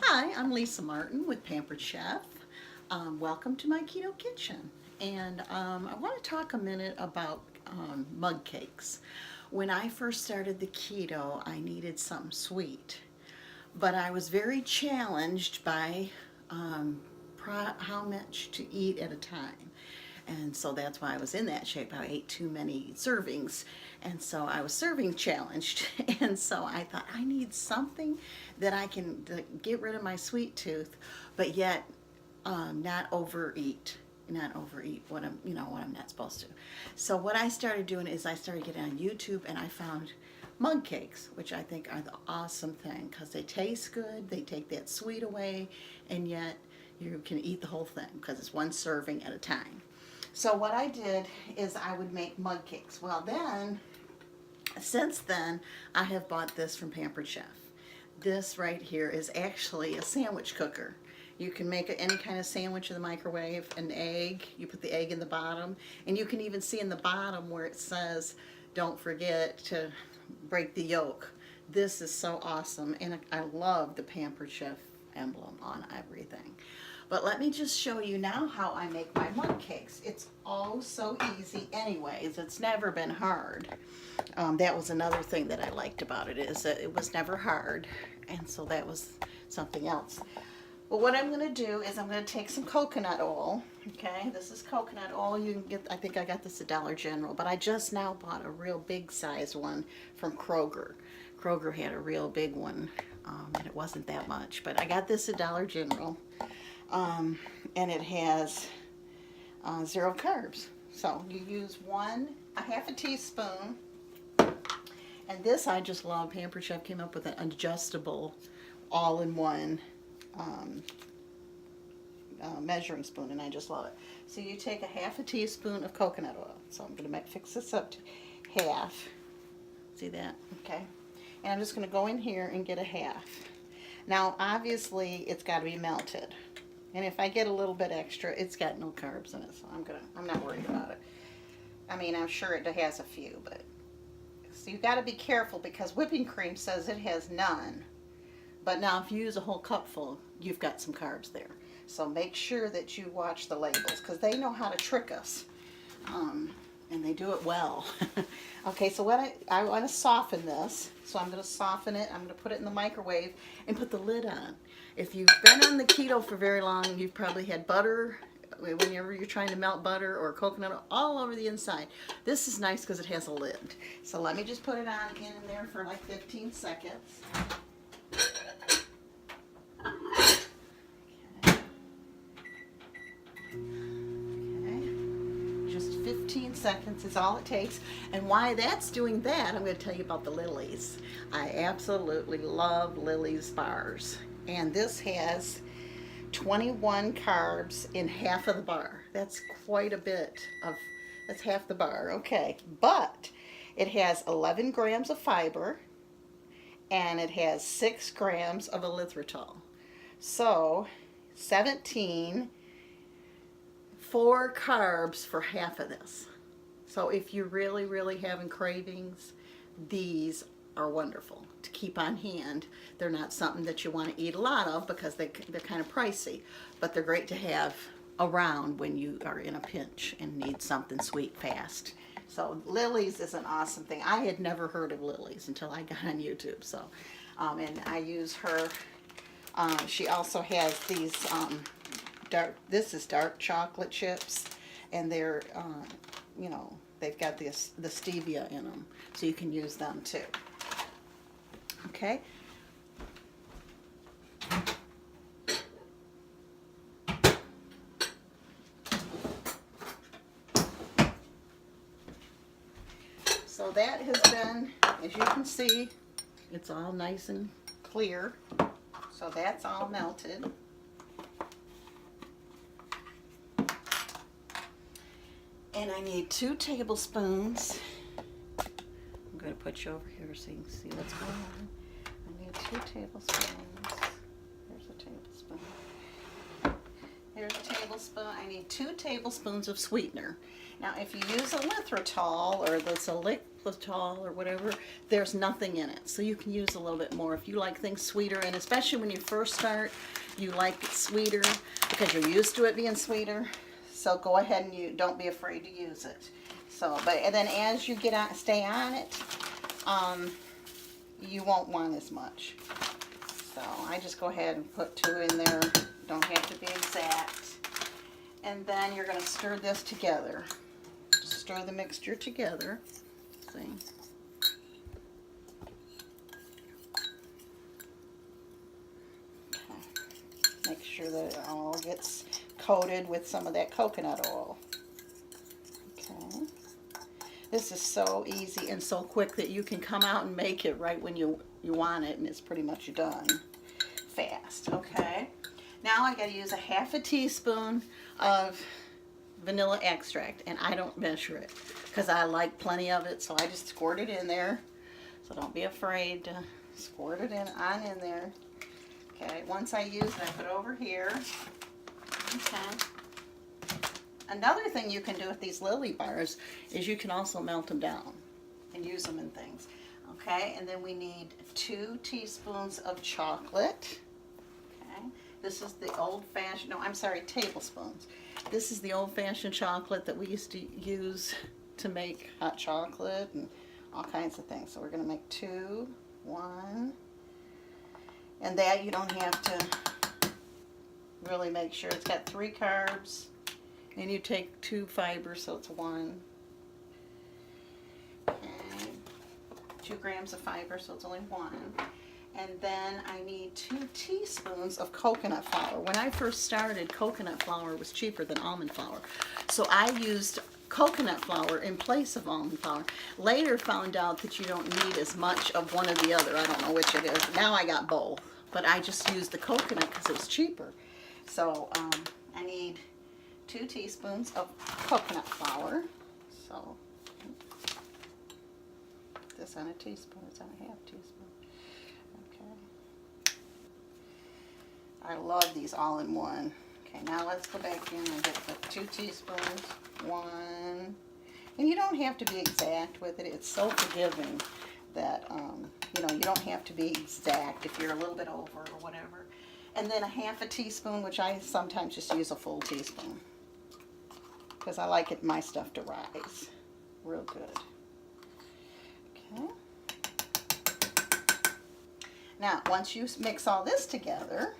Hi, I'm Lisa Martin with Pampered Chef. Welcome to my keto kitchen. And I want to talk a minute about mug cakes. When I first started the keto, I needed something sweet, but I was very challenged by how much to eat at a time. And so that's why I was in that shape. I ate too many servings. And so I was serving challenged. And so I thought I need something that I can get rid of my sweet tooth, but yet not overeat. Not overeat what I'm not supposed to. So what I started doing is I started getting on YouTube and I found mug cakes, which I think are the awesome thing because they taste good, they take that sweet away, and yet you can eat the whole thing because it's one serving at a time. So what I did is I would make mug cakes. Well then, since then, I have bought this from Pampered Chef. This right here is actually a sandwich cooker. You can make any kind of sandwich in the microwave, an egg, you put the egg in the bottom, and you can even see in the bottom where it says, don't forget to break the yolk. This is so awesome, and I love the Pampered Chef emblem on everything. But let me just show you now how I make my mug cakes. It's oh so easy anyways. It's never been hard. That was another thing that I liked about it, is that it was never hard. And so that was something else. But what I'm going to do is I'm going to take some coconut oil. Okay, this is coconut oil. You can get, I think I got this at Dollar General, but I just now bought a real big size one from Kroger. Kroger had a real big one, and it wasn't that much, but I got this at Dollar General. And it has 0 carbs. So you use a half a teaspoon. And this I just love. Pampered Chef came up with an adjustable all-in-one measuring spoon, and I just love it. So you take a half a teaspoon of coconut oil. So I'm going to fix this up to half. See that? Okay. And I'm just going to go in here and get a half. Now obviously it's got to be melted. And if I get a little bit extra, it's got no carbs in it, so I'm not worried about it. I mean, I'm sure it has a few, but so you got to be careful because whipping cream says it has none. But now if you use a whole cupful, you've got some carbs there. So make sure that you watch the labels because they know how to trick us. And they do it well. Okay, so what I want to soften this. So I'm going to soften it. I'm going to put it in the microwave and put the lid on. If you've been on the keto for very long, you've probably had butter, whenever you're trying to melt butter or coconut all over the inside. This is nice because it has a lid. So let me just put it on in there for like 15 seconds. Just 15 seconds is all it takes. And why that's doing that, I'm going to tell you about the Lily's. I absolutely love Lily's bars. And this has 21 carbs in half of the bar. That's quite a bit that's half the bar, okay. But it has 11 grams of fiber and it has 6 grams of erythritol. So 4 carbs for half of this. So if you're really, really having cravings, these are wonderful to keep on hand. They're not something that you want to eat a lot of because they're kind of pricey, but they're great to have around when you are in a pinch and need something sweet fast. So Lily's is an awesome thing. I had never heard of Lily's until I got on YouTube. So, and I use her. She also has these this is dark chocolate chips, and they're, they've got the stevia in them, so you can use them too. Okay. So that has been, as you can see, it's all nice and clear. So that's all melted. And I need 2 tablespoons. I'm going to put you over here so you can see what's going on. I need 2 tablespoons. There's a tablespoon. Here's a tablespoon. I need 2 tablespoons of sweetener. Now, if you use erythritol or the xylitol or whatever, there's nothing in it. So you can use a little bit more if you like things sweeter, and especially when you first start, you like it sweeter because you're used to it being sweeter. So go ahead and don't be afraid to use it. So, and then as you stay on it, you won't want as much. So I just go ahead and put 2 in there. Don't have to be exact. And then you're going to stir this together. Stir the mixture together. See? Okay. Make sure that it all gets coated with some of that coconut oil. Okay. This is so easy and so quick that you can come out and make it right when you want it, and it's pretty much done fast. Okay. Now I got to use a 1/2 teaspoon of vanilla extract, and I don't measure it because I like plenty of it, so I just squirt it in there. So don't be afraid to squirt it in there. Okay, once I use it, I put it over here. Okay. Another thing you can do with these Lily bars is you can also melt them down and use them in things. Okay, and then we need 2 teaspoons of chocolate. Okay, this is the old-fashioned, no, I'm sorry, tablespoons. This is the old-fashioned chocolate that we used to use to make hot chocolate and all kinds of things. So we're going to make 2, 1, and that you don't have to really make sure. It's got 3 carbs, and you take 2 fibers, so it's 1. Okay. 2 grams of fiber, so it's only 1. And then I need 2 teaspoons of coconut flour. When I first started, coconut flour was cheaper than almond flour. So I used coconut flour in place of almond flour. Later found out that you don't need as much of one or the other. I don't know which it is. Now I got both. But I just used the coconut because it was cheaper. So I need 2 teaspoons of coconut flour. So this on a teaspoon, it's on a 1/2 teaspoon. I love these all in one. Okay, now let's go back in and get the 2 teaspoons. 1. And you don't have to be exact with it. It's so forgiving that, you know, you don't have to be exact if you're a little bit over or whatever. And then a 1/2 teaspoon, which I sometimes just use a full teaspoon, because I like it, my stuff to rise real good. Okay. Now, once you mix all this together,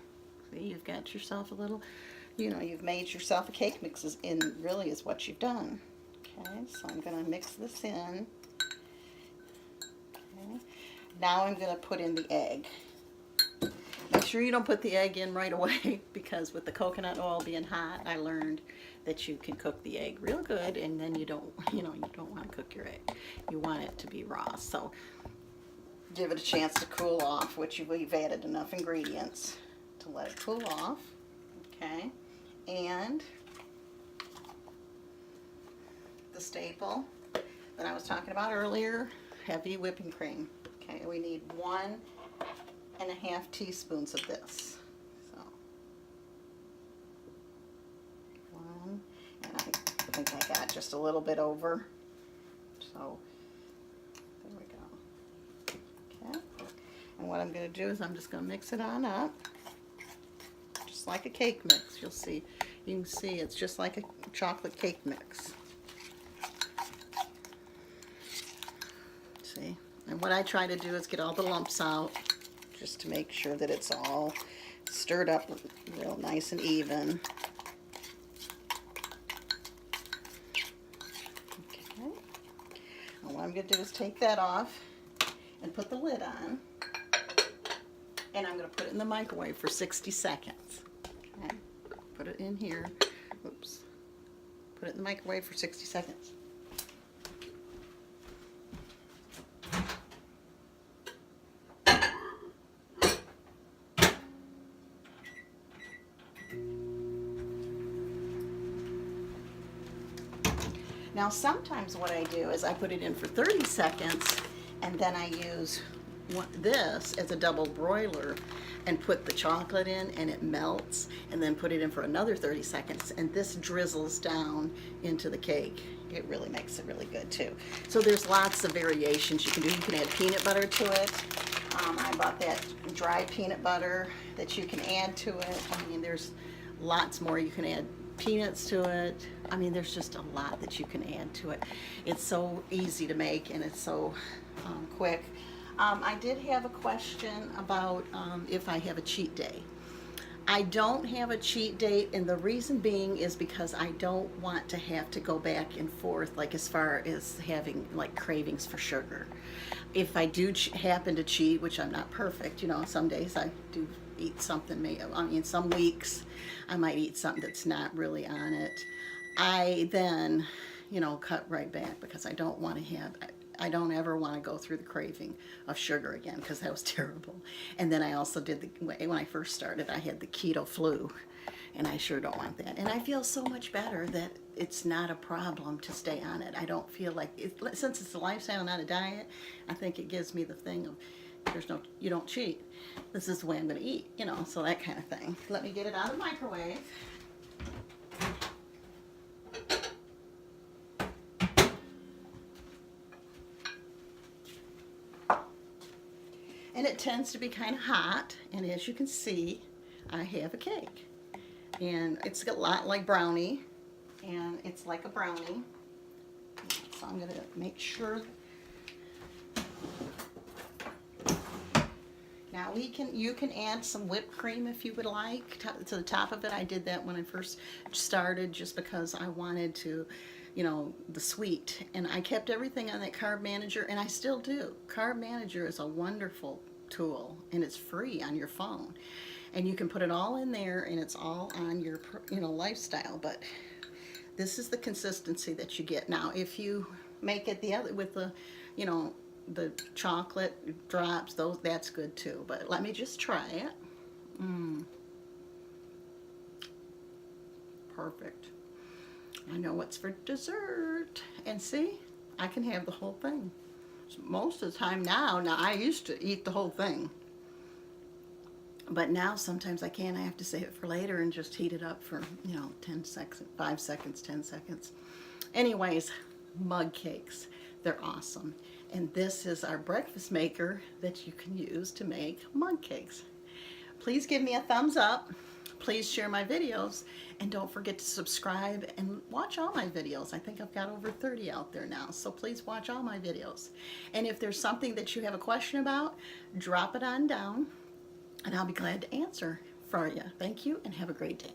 see, you've got yourself a little, you know, you've made yourself a cake mix, really is what you've done. Okay, so I'm going to mix this in. Okay, now I'm going to put in the egg. Make sure you don't put the egg in right away, because with the coconut oil being hot, I learned that you can cook the egg real good, and then you don't want to cook your egg. You want it to be raw. So give it a chance to cool off, which we've added enough ingredients to let it cool off. Okay, and the staple that I was talking about earlier, heavy whipping cream. Okay, we need 1.5 teaspoons of this. So 1, and I think I got just a little bit over. So there we go. Okay, and what I'm going to do is I'm just going to mix it on up, just like a cake mix. You'll see, you can see it's just like a chocolate cake mix. See, and what I try to do is get all the lumps out, just to make sure that it's all stirred up real nice and even. Okay, and what I'm going to do is take that off and put the lid on, and I'm going to put it in the microwave for 60 seconds. Okay, put it in here. Oops. Put it in the microwave for 60 seconds. Now sometimes what I do is I put it in for 30 seconds and then I use this as a double broiler, and put the chocolate in, and it melts, and then put it in for another 30 seconds, and this drizzles down into the cake. It really makes it really good too. So there's lots of variations you can do. You can add peanut butter to it. I bought that dry peanut butter that you can add to it. I mean, there's lots more. You can add peanuts to it. I mean, there's just a lot that you can add to it. It's so easy to make, and it's so quick. I did have a question about if I have a cheat day. I don't have a cheat date, and the reason being is because I don't want to have to go back and forth, like as far as having like cravings for sugar. If I do happen to cheat, which I'm not perfect, you know, some days I do eat something, I mean, some weeks I might eat something that's not really on it. I then, you know, cut right back because I don't want to have, I don't ever want to go through the craving of sugar again, because that was terrible. And then I also did when I first started, I had the keto flu, and I sure don't want that. And I feel so much better that it's not a problem to stay on it. I don't feel like since it's a lifestyle, not a diet. I think it gives me the thing of you don't cheat. This is the way I'm going to eat, you know, so that kind of thing. Let me get it out of the microwave. And it tends to be kind of hot, and as you can see, I have a cake. And it's a lot like brownie, and it's like a brownie. So I'm going to make sure. Now you can add some whipped cream if you would like to the top of it. I did that when I first started just because I wanted to, you know, the sweet. And I kept everything on that carb manager, and I still do. Carb manager is a wonderful tool, and it's free on your phone. And you can put it all in there, and it's all on your, you know, lifestyle. But this is the consistency that you get. Now, if you make it the other with the, you know, the chocolate drops, that's good too. But let me just try it. Perfect. I know what's for dessert. And see, I can have the whole thing. Most of the time now I used to eat the whole thing. But now sometimes I can't. I have to save it for later and just heat it up for, you know, 10 seconds, 5 seconds, 10 seconds. Anyways, mug cakes. They're awesome. And this is our breakfast maker that you can use to make mug cakes. Please give me a thumbs up. Please share my videos. And don't forget to subscribe and watch all my videos. I think I've got over 30 out there now. So please watch all my videos. And if there's something that you have a question about, drop it on down, and I'll be glad to answer for you. Thank you, and have a great day.